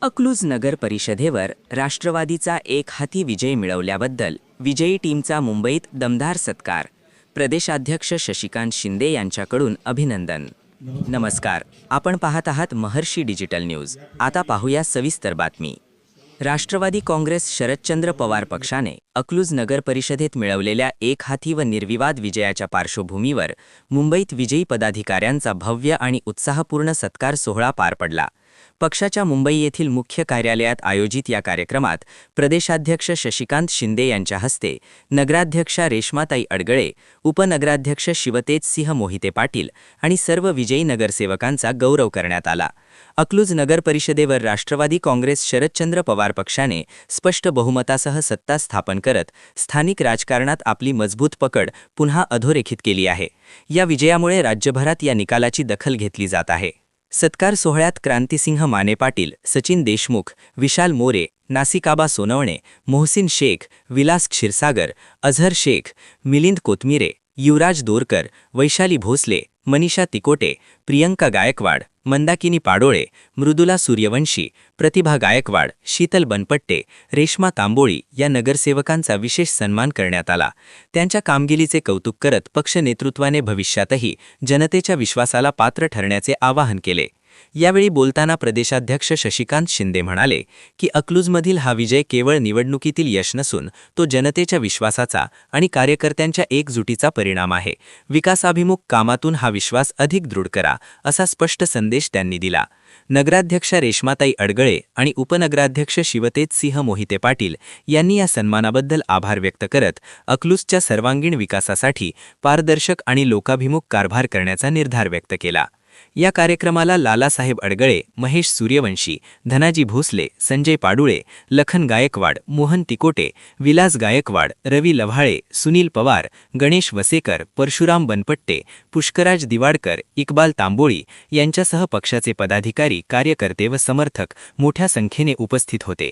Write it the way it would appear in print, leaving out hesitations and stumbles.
अकलूज नगर परिषदेवर राष्ट्रवादीचा एकहाती विजय मिळवल्याबद्दल विजयी टीमचा मुंबईत दमदार सत्कार. प्रदेशाध्यक्ष शशिकांत शिंदे यांच्याकडून अभिनंदन. नमस्कार, आपण पाहत आहात महर्षी डिजिटल न्यूज. आता पाहूया सविस्तर बातमी. राष्ट्रवादी काँग्रेस शरदचंद्र पवार पक्षाने अकलूज नगर परिषदेत मिळवलेल्या एकहाती व निर्विवाद विजयाच्या पार्श्वभूमीवर मुंबईत विजयी पदाधिकाऱ्यांचा भव्य आणि उत्साहपूर्ण सत्कार सोहळा पार पडला. पक्षाच्या मुंबई येथील मुख्य कार्यालयात आयोजित या कार्यक्रमात प्रदेशाध्यक्ष शशिकांत शिंदे यांच्या हस्ते नगराध्यक्षा रेश्माताई अडगळे, उपनगराध्यक्ष शिवतेजसिंह मोहिते पाटील आणि सर्व विजयी नगरसेवकांचा गौरव करण्यात आला. अकलूज नगर परिषदेवर राष्ट्रवादी काँग्रेस शरदचंद्र पवार पक्षाने स्पष्ट बहुमतासह सत्ता स्थापन करत स्थानिक राजकारणात आपली मजबूत पकड पुन्हा अधोरेखित केली आहे. या विजयामुळे राज्यभरात या निकालाची दखल घेतली जात आहे. सत्कार सोहळ्यात क्रांतिसिंह माने पाटील, सचिन देशमुख, विशाल मोरे, नासिकाबा सोनवणे, मोहसिन शेख, विलास क्षीरसागर, अझहर शेख, मिलिंद कोतमिरे, युवराज दोरकर, वैशाली भोसले, मनीषा तिकोटे, प्रियंका गायकवाड, मंदाकिनी पाडोळे, मृदुला सूर्यवंशी, प्रतिभा गायकवाड, शीतल बनपट्टे, रेश्मा तांबोळी या नगरसेवकांचा विशेष सन्मान करण्यात आला. त्यांच्या कामगिरीचे कौतुक करत पक्ष नेतृत्वाने भविष्यातही जनतेच्या विश्वासाला पात्र ठरण्याचे आवाहन केले. यावेळी बोलताना प्रदेशाध्यक्ष शशिकांत शिंदे म्हणाले की अकलूजमधील हा विजय केवळ निवडणुकीतील यश नसून तो जनतेच्या विश्वासाचा आणि कार्यकर्त्यांच्या एकजुटीचा परिणाम आहे. विकासाभिमुख कामातून हा विश्वास अधिक दृढ करा, असा स्पष्ट संदेश त्यांनी दिला. नगराध्यक्षा रेश्माताई अडगळे आणि उपनगराध्यक्ष शिवतेजसिंह मोहिते पाटील यांनी या सन्मानाबद्दल आभार व्यक्त करत अकलूजच्या सर्वांगीण विकासासाठी पारदर्शक आणि लोकाभिमुख कारभार करण्याचा निर्धार व्यक्त केला. या कार्यक्रमाला लालासाहेब अडगळे, महेश सूर्यवंशी, धनाजी भोसले, संजय पाडुळे, लखन गायकवाड, मोहन तिकोटे, विलास गायकवाड, रवी लव्हाळे, सुनील पवार, गणेश वसेकर, परशुराम बनपट्टे, पुष्कराज दिवाडकर, इक्बाल तांबोळी यांच्यासह पक्षाचे पदाधिकारी, कार्यकर्ते व समर्थक मोठ्या संख्येने उपस्थित होते.